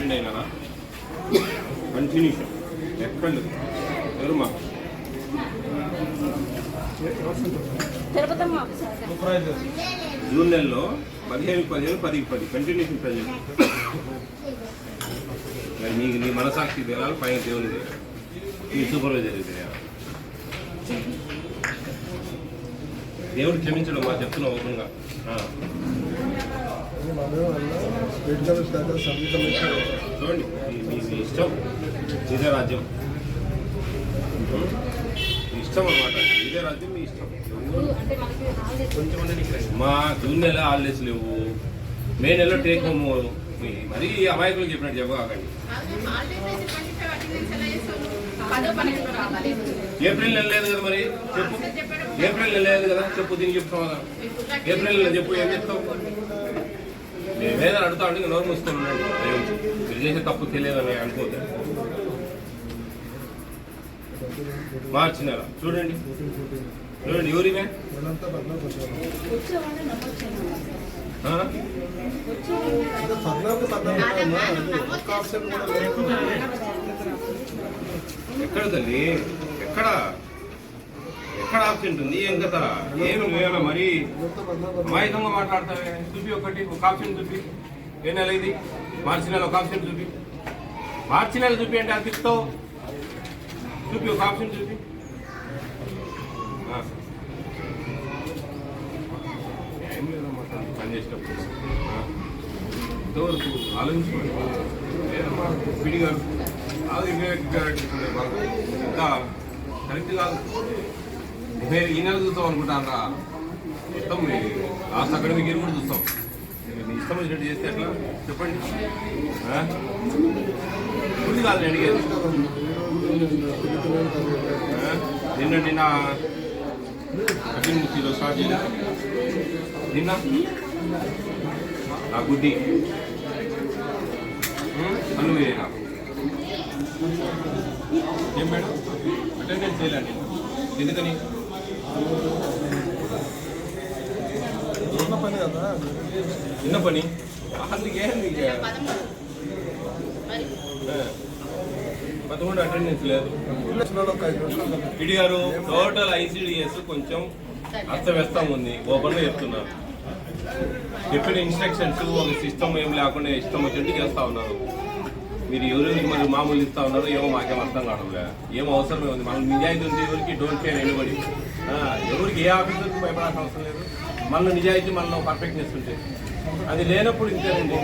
Attend అయినారా? Continuation ఎక్కడ ఎవరుమా June నెలలో 15 10 continuation present. మరి నీకు నీ మనసాక్షి తెలియాలి, పైన దేవుని తెలియాలి, నీ సూపర్వైజర్ తెలియాలి. దేవుడు క్షమించడం మా చెప్తున్నా ఓపెన్గా. చూడండి, మీ ఇష్టం, ఇదే రాజ్యం, ఇష్టం అనమాట. ఇదే రాజ్యం, మీ ఇష్టం. మా జూన్ నెల హాలిడేస్ లేవు, మే నెలలో టేక్ హోమ్. మరీ అమాయకులు చెప్పినట్టు చెప్పకండి. ఏప్రిల్ నెల లేదు కదా, మరి చెప్పు. ఏప్రిల్ నెల లేదు కదా, చెప్పు. దీనికి చెప్తావు కదా, ఏప్రిల్ నెల చెప్పు. ఏం చెప్తావు? మేమేదో అడుగుతా ఉంటే నోరు మూసుకొని ఉండండి. మీరు చేసే తప్పు తెలియదని అనుకోవద్దు. మార్చి నెల చూడండి, చూడండి. ఎవరిమే ఎక్కడ తల్లి, ఎక్కడ ఎక్కడ ఆప్షన్ ఉంది? ఏం కదా, ఏమి వేయాల? మరి అమాయకంగా మాట్లాడతావే. చూపి ఒకటి, ఒక ఆప్షన్ చూపి. ఏ నెల ఇది? మార్చి నెల ఒక ఆప్షన్ చూపి. మార్చి నెల చూపి అంటే అది తిప్పుతావు. చూపి, ఒక ఆప్షన్ చూపి. ఏం లేదమ్మా, పని చేసేటప్పుడు ఇంతవరకు ఆలోచించుకోండి. లేదమ్మా పిడి గారు ఇంకా కరెక్ట్ కాదు. ఈ నెల చూస్తాం అనుకుంటారా? మొత్తం లాస్ట్ అకాడమిక్ ఇయర్ కూడా చూస్తాం. మీ ఇష్టం వచ్చినట్టు చేస్తే ఎట్లా చెప్పండి? పూర్తి కాదు నేను అడిగేది. నిన్న అగ్నిముఖిలో స్టార్ట్ చేయలేదు. నిన్న ఆ గుడ్డి అన్ను వేయనా? ఏం మేడం అటెండెన్స్ చేయాలండి? ఎందుకని? చిన్న పని. అందుకే 11 అటెండెన్స్ లేదు. పిడి గారు టోటల్ ICDS కొంచెం అస్తవ్యస్తంగా ఉంది. ఓపెన్గా చెప్తున్నారు. చెప్పిన ఇన్స్ట్రక్షన్స్ ఒక సిస్టమ్ ఏం లేకుండా ఇష్టం వచ్చినట్టు చేస్తా ఉన్నారు. మీరు ఎవరికి మరి మామూలు ఇస్తా ఉన్నారు, ఏమో మాకేం అర్థం కావడంలే. ఏం అవసరమే ఉంది? మన నిజాయితీ ఉంది ఎవరికి, డోంట్ కేర్ ఎనిబడి. ఎవరికి ఏ ఆఫీసర్కి భయపడాల్సిన అవసరం లేదు. మన నిజాయితీ మనలో పర్ఫెక్ట్నెస్ ఉంటే అది లేనప్పుడు ఇంతేనండి.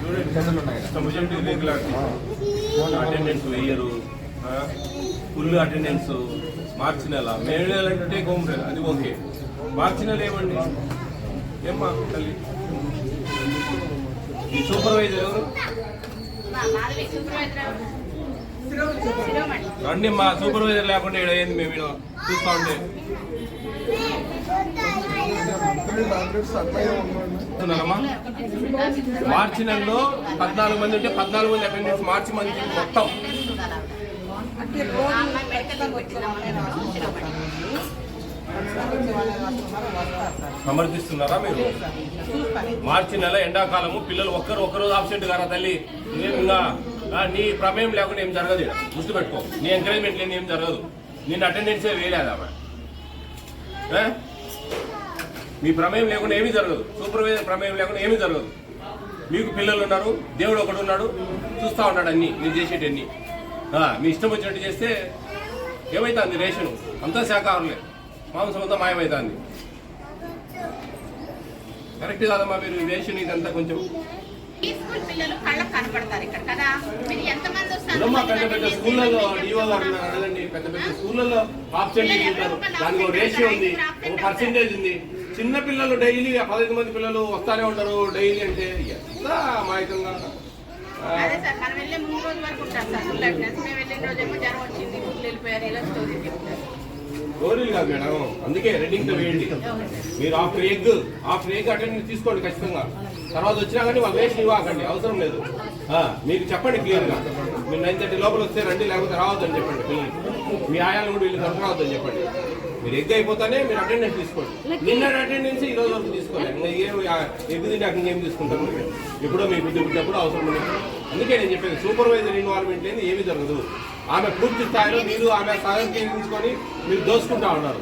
చూడండి, రెగ్యులారిటీ, అటెండెన్స్ వెయ్యరు, ఫుల్ అటెండెన్స్. మార్చి నెల, మే నెల అంటే హోమ్ నెల, అది ఓకే. మార్చి నెల ఏమండి? ఏమ్మా తల్లి, ఈ సూపర్వైజర్ ఎవరు? రండి, మా సూపర్వైజర్ లేకుండా ఇక్కడ ఏంది? మేము ఇక్కడ చూస్తా ఉంటే మార్చి నెలలో 14 మంది ఉంటే 14 మంది అటెండెన్స్ మార్చి మంది మొత్తం. సమర్థిస్తున్నారా మీరు? మార్చి నెల ఎండాకాలము, పిల్లలు ఒక్కరోజు ఆబ్సెంట్ కారా తల్లి? ఇంకా నీ ప్రమేయం లేకుండా ఏం జరగదు. గుర్తుపెట్టుకో, నీ ఎంకరేజ్మెంట్ లేని ఏం జరగదు. నేను అటెండెన్సే వేయలేదా? మీ ప్రమేయం లేకుండా ఏమీ జరగదు. సూపర్వైజర్ ప్రమేయం లేకుండా ఏమీ జరగదు. మీకు పిల్లలు ఉన్నారు, దేవుడు ఒకడు ఉన్నాడు, చూస్తూ ఉన్నాడు అన్నీ మీరు చేసేటన్ని. మీ ఇష్టం వచ్చినట్టు చేస్తే ఏమవుతుంది? రేషను అంతా శాఖాహారులే, మాంసం అంతా మాయమవుతుంది. కరెక్ట్ కాదమ్మా మీరు రేషన్ ఇదంతా కొంచెం. పెద్ద పెద్ద స్కూళ్ళలో డిఓ గారు అడగండి. పెద్ద పెద్ద స్కూళ్ళలో ఆబ్సెంట్ ఉంటారు, దానికి ఒక రేషియో ఉంది, ఒక పర్సెంటేజ్ ఉంది. చిన్న పిల్లలు డైలీ 15 మంది పిల్లలు వస్తానే ఉంటారు డైలీ అంటే ఎంత అమాయకంగా. గోరీలు కాదు మేడం, అందుకే రెడ్డింగ్ తో వేయండి. మీరు ఆఫ్టర్ ఎగ్ అటెండెన్స్ తీసుకోండి ఖచ్చితంగా. తర్వాత వచ్చినా కానీ వాళ్ళు వేస్ట్ ఇవ్వకండి, అవసరం లేదు. మీకు చెప్పండి క్లియర్గా, మీరు 9:30 లోపల వస్తే రండి, లేకపోతే రావద్దని చెప్పండి. పిల్లలు మీ ఆయాలను కూడా వీళ్ళు రావద్దని చెప్పండి. మీరు ఎగ్ అయిపోతానే మీరు అటెండెన్స్ తీసుకోండి. నిన్న అటెండెన్స్ ఈ రోజు వరకు తీసుకోండి. ఇంకా ఏం ఎగ్ తింటే అక్కడ ఏం తీసుకుంటారు? ఎప్పుడో మీ బుద్ధి పుట్టినప్పుడు అవసరం అందుకే నేను చెప్పేది సూపర్వైజర్ ఇన్వాల్వ్మెంట్ లేని ఏమీ జరగదు. ఆమె పూర్తి స్థాయిలో మీరు ఆమె సహకరించుకొని మీరు దోసుకుంటా ఉన్నారు.